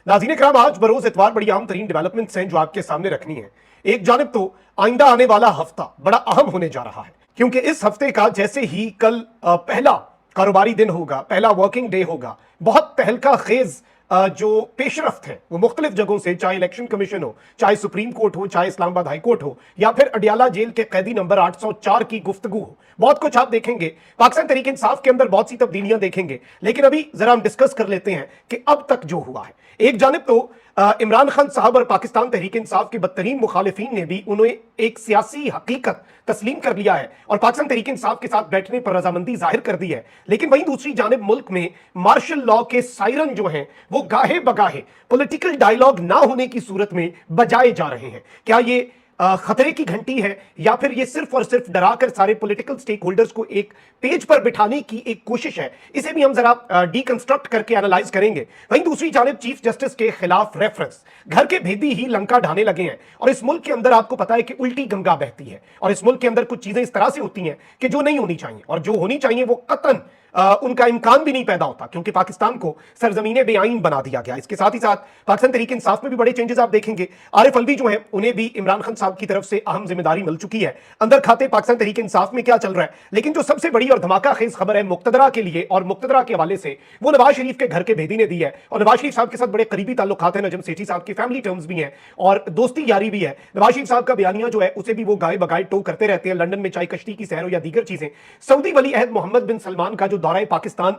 नाज़रीन इकराम, आज बरोज इतवार बड़ी अहम तरीन डेवलपमेंट्स हैं जो आपके सामने रखनी है। एक जानिब तो आइंदा आने वाला हफ्ता बड़ा अहम होने जा रहा है, क्योंकि इस हफ्ते का जैसे ही कल पहला कारोबारी दिन होगा, पहला वर्किंग डे होगा, बहुत तहलका खेज जो पेशरफ्त है वो मुख्तलिफ जगहों से, चाहे इलेक्शन कमीशन हो, चाहे सुप्रीम कोर्ट हो, चाहे इस्लामाबाद हाई कोर्ट हो, या फिर अडियाला जेल के कैदी नंबर 804 की गुफ्तगू हो, बहुत कुछ आप देखेंगे। पाकिस्तान तहरीक इंसाफ के अंदर बहुत सी तब्दीलियां देखेंगे, लेकिन अभी जरा हम डिस्कस कर लेते हैं कि अब तक जो हुआ है। एक जानिब तो इमरान खान साहब और पाकिस्तान तहरीक इंसाफ के बदतरीन मुखालिफिन ने भी उन्हें एक सियासी हकीकत तस्लीम कर लिया है और पाकिस्तान तहरीक इंसाफ के साथ बैठने पर रजामंदी जाहिर कर दी है। लेकिन वहीं दूसरी जानिब मुल्क में मार्शल लॉ के सायरन जो हैं वो गाहे बगाहे पॉलिटिकल डायलॉग ना होने की सूरत में बजाए जा रहे हैं। क्या ये खतरे की घंटी है, या फिर ये सिर्फ और सिर्फ डराकर सारे पॉलिटिकल स्टेक होल्डर्स को एक पेज पर बिठाने की एक कोशिश है? इसे भी हम जरा डीकंस्ट्रक्ट करके एनालाइज करेंगे। वहीं दूसरी जानिब चीफ जस्टिस के खिलाफ रेफरेंस, घर के भेदी ही लंका ढाने लगे हैं। और इस मुल्क के अंदर आपको पता है कि उल्टी गंगा बहती है, और इस मुल्क के अंदर कुछ चीजें इस तरह से होती हैं कि जो नहीं होनी चाहिए, और जो होनी चाहिए वो कतन उनका इम्कान भी नहीं पैदा होता, क्योंकि पाकिस्तान को सरजमीने बेआईन बना दिया गया। इसके साथ ही साथ पाकिस्तान तहरीक इंसाफ में भी बड़े चेंजेस आप देखेंगे। आरिफ अलवी जो है उन्हें भी इमरान खान साहब की तरफ से अहम जिम्मेदारी मिल चुकी है। अंदर खाते पाकिस्तान तहरीक इंसाफ में क्या चल रहा है, लेकिन जो सबसे बड़ी और धमाका खेज खबर है मुक्तदरा के लिए और मुक्तदरा के हवाले से, वो नवाज शरीफ के घर के भेदी ने दी है। और नवाज शरीफ साहब के साथ बड़े करीबी ताल्लुकात हैं, नजम सेठी साहब की फैमिली टर्म्स भी हैं और दोस्ती यारी भी है। नवाज शरीफ साहब का बयानिया जो है उसे भी वो गाय बगाए टो करते रहते हैं, लंदन में चाहे कश्ती की सैर हो या दीगर चीजें। सऊदी वली अहद मोहम्मद बिन सलमान का जो दौरा पाकिस्तान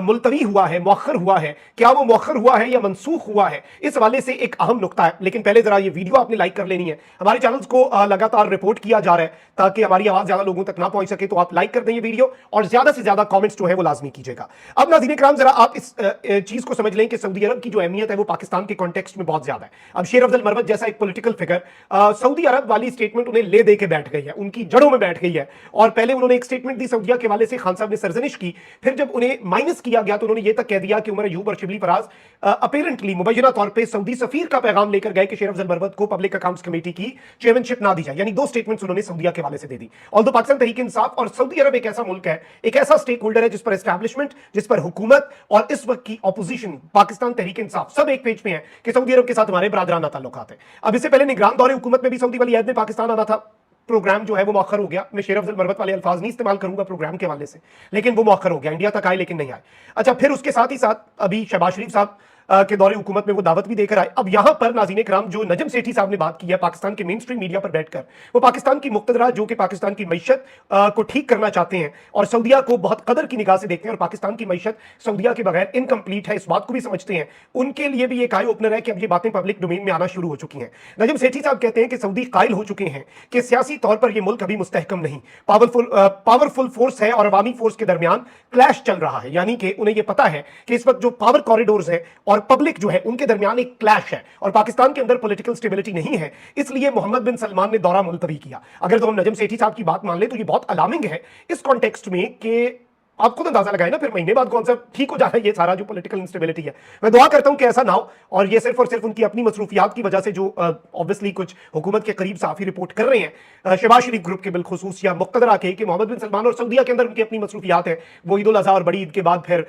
मुलतवी हुआ है, मौखर हुआ है, क्या वो मौखर हुआ है या मनसूख हुआ है, इस हवाले से एक अहम नुकता है। लेकिन पहले जरा ये वीडियो आपने लाइक कर लेनी है। हमारे चैनल्स को लगातार रिपोर्ट किया जा रहा है ताकि हमारी आवाज ज्यादा लोगों तक ना पहुंच सके, तो आप लाइक कर दें ये वीडियो और ज्यादा से ज्यादा कमेंट्स जो है वो लाजमी कीजिएगा। अब नाज़रीन इकराम, जरा आप इस चीज को समझ लें कि सऊदी अरब की जो अहमियत है वो पाकिस्तान के कॉन्टेक्स्ट में बहुत ज्यादा है। अब शेर अफजल मरवत जैसा एक पॉलिटिकल फिगर सऊदी अरब वाली स्टेटमेंट उन्हें ले दे के बैठ गई है, उनकी जड़ों में बैठ गई है। और पहले उन्होंने एक स्टेटमेंट दी सऊदिया के हवाले से, खान साहब ने सरजनिश की, फिर जब उन्हें माइनस किया गया तो उन्होंने ये तक कह दिया कि उमर अयूब और शिबली फराज अपीरेंटली मुबैना तौर पे सऊदी सफीर का पैगाम लेकर गए कि शेर अफजल मरवत को पब्लिक अकाउंट्स कमेटी की चेयरमैनशिप ना दी जाए। यानी दो स्टेटमेंट्स उन्होंने सऊदिया के हवाले से दे दी। ऑल्दो पाकिस्तान तहरीक इंसाफ और सऊदी अरब एक ऐसा मुल्क है, एक ऐसा स्टेक होल्डर है जिस पर एस्टैब्लिशमेंट, जिस पर हुकूमत और इस वक्त की ऑपोजिशन पाकिस्तान तहरीक इंसाफ सब एक पेज पे है कि सऊदी अरब के साथ हमारे बरादराना ताल्लुकात है। अब इससे पहले निगरान दौरे हुकूमत में भी सऊदी वली अहद ने पाकिस्तान आना था, प्रोग्राम जो है वो मौखर हो गया। मैं शेर अफजल मरवत वाले अल्फाज नहीं इस्तेमाल करूंगा प्रोग्राम के हवाले से, लेकिन वो मौखर हो गया। इंडिया तक आए लेकिन नहीं आए। अच्छा, फिर उसके साथ ही साथ अभी शहबाज शरीफ साहब के दौरे हुकूमत में वो दावत भी देकर आए। अब यहां पर नाज़रीन इकराम जो नजम सेठी साहब ने बात की है पाकिस्तान के मेन स्ट्रीम मीडिया पर बैठकर, वो पाकिस्तान की मुक्तदरा जो कि पाकिस्तान की मईशत को ठीक करना चाहते हैं और सऊदिया को बहुत कदर की निगाह से देखते हैं और पाकिस्तान की मईशत सऊदिया के बगैर इनकम्प्लीट है, इस बात को भी समझते हैं। उनके लिए भी एक आई ओपनर है कि अब ये बातें पब्लिक डोमेन में आना शुरू हो चुकी हैं। नजम सेठी साहब कहते हैं कि सऊदी कायल हो चुके हैं कि सियासी तौर पर यह मुल्क अभी मुस्तहकम नहीं, पावरफुल फोर्स है और अवामी फोर्स के दरमियान क्लैश चल रहा है। यानी कि उन्हें यह पता है कि इस वक्त जो पावर कॉरिडोर्स है और पब्लिक जो है उनके दरमियान एक क्लैश है और पाकिस्तान के अंदर पॉलिटिकल स्टेबिलिटी नहीं है, इसलिए मोहम्मद बिन सलमान ने दौरा मुलतवी किया। अगर तो हम नजम सेठी साहब की बात मान ले तो ये बहुत अलार्मिंग है इस कॉन्टेक्स्ट में कि आप खुद अंदाजा लगाए ना, फिर महीने बाद कौन सा ठीक हो जाना है ये सारा जो पॉलिटिकल इंस्टेबिलिटी है। मैं दुआ करता हूं कि ऐसा ना हो, और ये सिर्फ और सिर्फ उनकी अपनी मसरूफियात की वजह से, जो ऑब्वियसली कुछ हुकूमत के करीब साफी रिपोर्ट कर रहे हैं शहबाज शरीफ ग्रुप के बिलखुसूस या मुक्तदरा के, कि मोहम्मद बिन सलमान और सऊदिया के अंदर उनकी अपनी मसरूफियात है। वो ईद उल अज़हा और बड़ी ईद के बाद फिर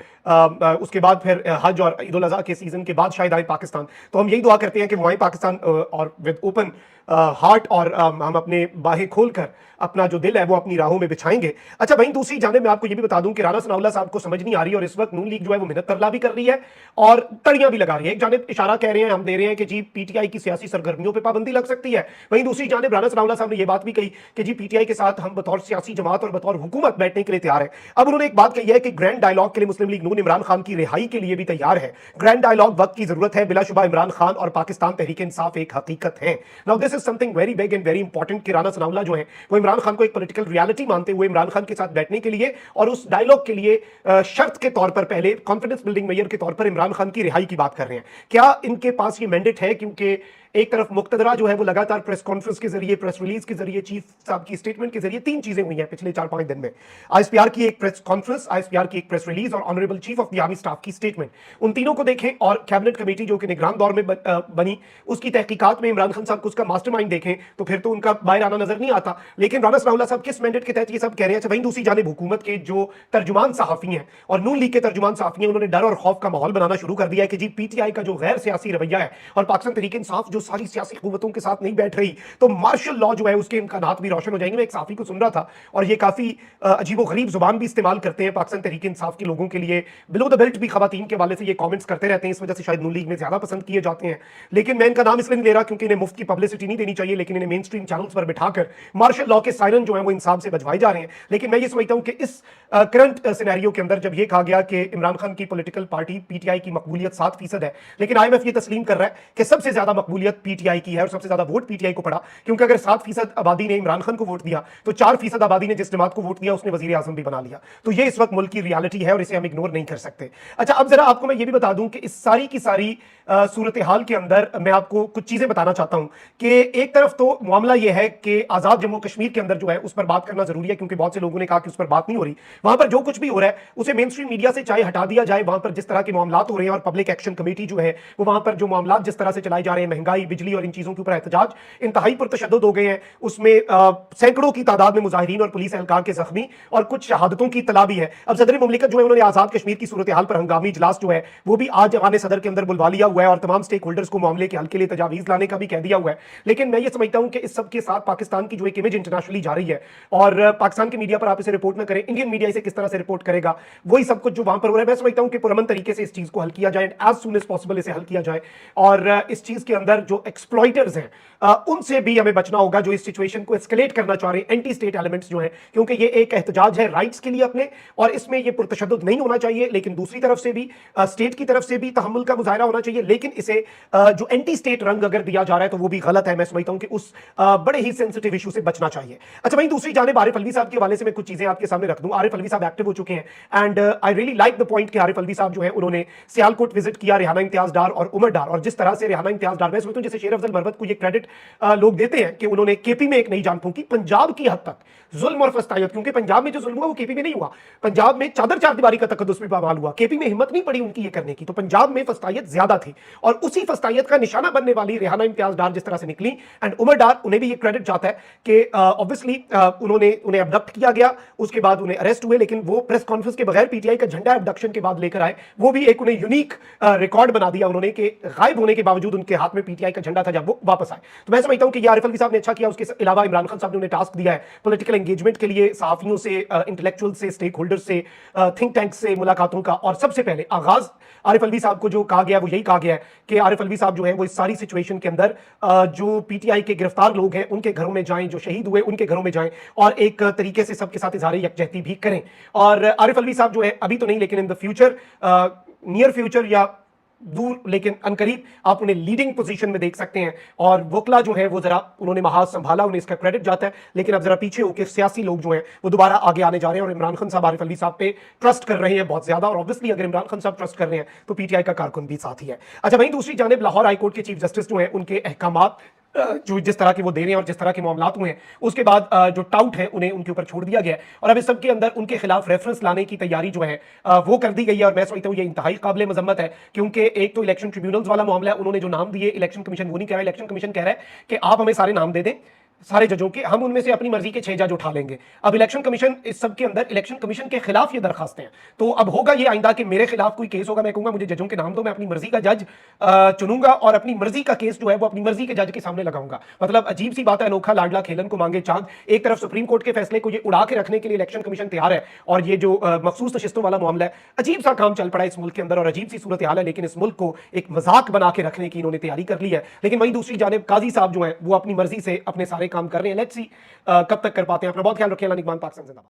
उसके बाद फिर हज और ईद उल अज़हा के सीजन के बाद शायद आए पाकिस्तान। तो हम यही दुआ करते हैं कि वो आए पाकिस्तान और विद ओपन हार्ट, और हम अपने बाहें खोलकर अपना जो दिल है वो अपनी राहों में बिछाएंगे। अच्छा, वहीं दूसरी जानिब मैं आपको ये भी बता दूं कि राना सनाउल्लाह साहब को समझ नहीं आ रही और इस वक्त नून लीग जो है वो मिन्नत तरला भी कर रही है और तड़ियां भी लगा रही है। एक जानिब इशारा कह रहे हैं, हम दे रहे हैं कि जी पीटीआई की सियासी सरगर्मियों पर पाबंदी लग सकती है, वहीं दूसरी जानिब राना सनाउल्लाह साहब ने यह बात भी कही कि जी पीटीआई के साथ हम बतौर सियासी जमात और बतौर हुकूमत बैठने के लिए तैयार है। अब उन्होंने एक बात कही है कि ग्रैंड डायलॉग के लिए मुस्लिम लीग नून इमरान खान की रिहाई के लिए भी तैयार है। ग्रैंड डायलॉग वक्त की जरूरत है, बिलाशुबा इमरान खान और पाकिस्तान तहरीक इंसाफ एक हकीकत है। Now this is something very big and very important कि राना सनाउल्लाह जो है वो इमरान खान को एक पॉलिटिकल रियलिटी मानते हुए इमरान खान के साथ बैठने के लिए और उस डायलॉग के लिए शर्त के तौर पर, पहले कॉन्फिडेंस बिल्डिंग मेजर के तौर पर इमरान खान की रिहाई की बात कर रहे हैं। क्या इनके पास ये मैंडेट है? क्योंकि एक तरफ मुक्तदरा जो है वो लगातार प्रेस कॉन्फ्रेंस के जरिए, प्रेस रिलीज के जरिए, चीफ साहब की स्टेटमेंट के जरिए, तीन चीजें हुई हैं पिछले 4-5 दिन में। आईएसपीआर की एक प्रेस कॉन्फ्रेंस, आईएसपीआर की एक प्रेस रिलीज और honourable chief of the army staff की स्टेटमेंट। उन तीनों को देखें और कैबिनेट कमेटी जो कि निगरान दौर में बनी, उसकी तहकीकात में इमरान खान साहब को उसका मास्टरमाइंड देखें तो फिर तो उनका बाहर आना नजर नहीं आता। लेकिन राना सनाउल्लाह साहब किस मैंडेट के तहत ये सब कह रहे हैं? वहीं दूसरी जानिब हुकूमत के जो तर्जुमान सहाफी हैं और नून लीग के तर्जुमान सहाफी हैं, उन्होंने डर और खौफ का माहौल बनाना शुरू कर दिया है कि जी पीटीआई का जो गैर सियासी रवैया है और पाकिस्तान तहरीक इंसाफ जो सारी सियासी हुकूमतों के साथ नहीं बैठ रही, तो मार्शल लॉ जो है उसके इम्कानात भी रोशन हो जाएंगे। मैं एक सहाफी को सुन रहा था और ये काफी अजीबोगरीब जुबान भी इस्तेमाल करते हैं पाकिस्तान तहरीक इंसाफ के लोगों के लिए, बिलो द बेल्ट भी खवातीन के हवाले से ये कमेंट्स करते रहते हैं, इस वजह से शायद नून लीग में ज्यादा पसंद किए जाते हैं। लेकिन मैं इनका नाम इसलिए नहीं ले रहा क्योंकि इन्हें मुफ्त की पब्लिसिटी नहीं देनी चाहिए, लेकिन इन्हें मेन स्ट्रीम चैनल्स पर बिठाकर मार्शल लॉ के सायरन जो है वो इंसाफ से बजवाए जा रहे हैं। लेकिन मैं ये समझता हूं कि इस करंट सिनेरियो के अंदर जब ये कहा गया कि इमरान खान की पॉलिटिकल पार्टी पीटीआई की मकबूलियत 7% है, लेकिन आईएमएफ ये तस्लीम कर रहा है कि सबसे ज्यादा मकबूलियत पीटीआई की है और सबसे ज्यादा वोट पीटीआई को पड़ा, क्योंकि अगर 7% आबादी ने इमरान खान को वोट दिया तो 4% आबादी ने जिस जमात को वोट दिया उसने वजीर आजम भी बना लिया। तो ये इस वक्त मुल्क की रियलिटी है और इसे हम इग्नोर नहीं कर सकते। अच्छा, अब जरा आपको मैं ये भी बता दूं कि इस सारी की सारी सूरत हाल के अंदर मैं आपको कुछ चीजें बताना चाहता हूं कि एक तरफ तो मामला यह है कि आजाद जम्मू कश्मीर के अंदर जो है उस पर बात करना जरूरी है, क्योंकि बहुत से लोगों ने कहा कि उस पर बात नहीं हो रही। वहां पर जो कुछ भी हो रहा है उसे मेन स्ट्रीम मीडिया से चाहे हटा दिया जाए, वहां पर जिस तरह के मामला हो रहे हैं और पब्लिक एक्शन कमेटी जो है वो वहां पर जो मामला जिस तरह से चलाए जा रहे हैं, महंगाई, बिजली और इन चीजों के ऊपर एहतजाज इंतहाई पुरतशद्दुद हो गए हैं, उसमें सैकड़ों की तादाद में मुजाहिरीन और पुलिस एहलकार के जख्मी और कुछ शहादतों की इत्तला भी है। अब सदर मुमलिकत जो है उन्होंने आजाद कश्मीर की सूरत हाल पर हंगामी इजलास जो है वो भी आज अवान सदर के अंदर बुलवा लिया हुआ है और तमाम स्टेक होल्डर्स को मामले के हल के लिए तजावीज लाने का भी कह दिया हुआ है। लेकिन मैं ये समझता हूं कि इस सब के साथ पाकिस्तान की जो एक इमेज इंटरनेशनली जा रही है और पाकिस्तान के मीडिया पर आप इसे रिपोर्ट ना करें, इंडियन मीडिया इसे किस तरह से रिपोर्ट करेगा, वही सब कुछ जो वहां पर हो रहा है, मैं समझता हूं कि पुरअमन तरीके से इस चीज को हल किया जाए, एज सून एज पॉसिबल इसे हल किया जाए और इस चीज के अंदर जो एक्सप्लॉइटर्स हैं उनसे भी हमें बचना होगा जो इस सिचुएशन को एस्केलेट करना चाह रहे हैं, एंटी स्टेट एलिमेंट्स जो हैं, क्योंकि ये एक एहतजाज है राइट्स के लिए अपने और इसमें ये पुरतशद्दुद नहीं होना चाहिए, लेकिन दूसरी तरफ से भी स्टेट की तरफ से भी तहम्मुल का मुजाहरा होना चाहिए। लेकिन इसे जो एंटी स्टेट रंग अगर दिया जा रहा है तो वो भी गलत है। मैं समझता हूं कि उस बड़े ही सेंसिटिव इशू से बचना चाहिए। अच्छा, वहीं दूसरी जानिब आरिफ अलवी साहब के हवाले से मैं कुछ चीजें आपके सामने रख दूं। आरिफ अलवी साहब एक्टिव हो चुके हैं and I really like the point कि आरिफ अलवी साहब जो है उन्होंने सियालकोट विजिट किया, रेहाना इम्तियाज डार और उमर डार, और जिस तरह से रेहाना इम्तियाज डार, मैं समझता हूं जैसे शेर अफजल मरवत को ये क्रेडिट लोग देते हैं कि उन्होंने केपी में एक नई जान फूंकी, पंजाब की हद तक जुल्म और फस्तायत, क्योंकि पंजाब में जो जुल्म हुआ वो केपी में नहीं हुआ, पंजाब में चादर चार दीवारी का तकद्दुस भी बवाल हुआ, केपी में हिम्मत नहीं पड़ी उनकी ये करने की, तो पंजाब में फस्तायत ज्यादा थी और उसी फस्तायत का निशाना बनने वाली रेहाना इम्तियाज डार जिस तरह से निकली एंड उमर डार, उन्हें भी ये क्रेडिट जाता है कि ऑब्वियसली उन्हें अबडक्ट किया गया, उसके बाद उन्हें अरेस्ट हुए, लेकिन वो प्रेस कॉन्फ्रेंस के बगैर पीटीआई का झंडा अबडक्शन के बाद लेकर आए, वो भी एक उन्हें यूनिक रिकॉर्ड बना दिया उन्होंने कि गायब होने के बावजूद उनके हाथ में पीटीआई का झंडा था जब वो वापस आए। तो मैं समझता हूं कि ये आरिफ अलवी साहब ने अच्छा किया। उसके अलावा इमरान खान साहब ने उन्हें टास्क दिया है पॉलिटिकल एंगेजमेंट के लिए, सहाफियों से, इंटेलेक्चुअल से, स्टेक होल्डर से, थिंक टैंक से मुलाकातों का, और सबसे पहले आगाज आरिफ अलवी साहब को जो कहा गया वो यही कहा गया है कि आरिफ अलवी साहब जो है वो इस सारी सिचुएशन के अंदर जो पीटीआई के गिरफ्तार लोग हैं उनके घरों में जाएं, जो शहीद हुए उनके घरों में जाएं और एक तरीके से सबके साथ इजहार यकजहती भी करें। और आरिफ अलवी साहब जो है अभी तो नहीं लेकिन in the future, near future या दूर लेकिन अनकरीब आप उन्हें लीडिंग पोजीशन में देख सकते हैं। और वोकला जो है वो जरा उन्होंने महाज संभाला, उन्हें इसका क्रेडिट जाता है, लेकिन अब जरा पीछे होकर सियासी लोग जो हैं वो दोबारा आगे आने जा रहे हैं और इमरान खान साहब आरिफ अलवी साहब पे ट्रस्ट कर रहे हैं बहुत ज्यादा, और ऑब्वियसली अगर इमरान खान साहब ट्रस्ट कर रहे हैं तो पीटीआई का कारकुन भी साथ ही है। अच्छा, वहीं दूसरी जानिब लाहौर हाईकोर्ट के चीफ जस्टिस जो हैं उनके अहकामात जो जिस तरह के वो दे रहे हैं और जिस तरह के मामलात हुए हैं उसके बाद जो टाउट है उन्हें उनके ऊपर छोड़ दिया गया है और अब इस सब के अंदर उनके खिलाफ रेफरेंस लाने की तैयारी जो है वो कर दी गई है। और मैं समझता हूं ये इंतहाई काबिल मजम्मत है, क्योंकि एक तो इलेक्शन ट्रिब्यूनल्स वाला मामला है, उन्होंने जो नाम दिए इलेक्शन कमीशन वो नहीं कह रहा, इलेक्शन कमीशन कह रहा है कि आप हमें सारे नाम दे दें सारे जजों के, हम उनमें से अपनी मर्जी के 6 जज उठा लेंगे। अब इलेक्शन कमीशन इस सब के अंदर इलेक्शन कमीशन के खिलाफ ये दरखास्तें हैं, तो अब होगा ये आइंदा कि मेरे खिलाफ कोई केस होगा, मैं कहूंगा मुझे जजों के नाम दो, मैं अपनी मर्जी का जज चुनूंगा और अपनी मर्जी का केस जो है वो अपनी मर्जी के जज के सामने लगाऊंगा। मतलब अजीब सी बात है, अनोखा लाडला खेलन को मांगे चांद। एक तरफ सुप्रीम कोर्ट के फैसले को ये उड़ा के रखने के लिए इलेक्शन कमीशन तैयार है और ये जो मखसूस नशिस्तों वाला मामला है, अजीब सा काम चल पड़ा है इस मुल्क के अंदर और अजीब सी सूरत हाल है, लेकिन इस मुल्क को एक मजाक बना के रखने की इन्होंने तैयारी कर ली है। लेकिन वहीं दूसरी जानिब काजी साहब जो है वो अपनी मर्जी से अपने सारे काम कर रहे हैं। लेट्स सी कब तक कर पाते हैं। अपना बहुत ख्याल रखिए। पाकिस्तान जिंदाबाद।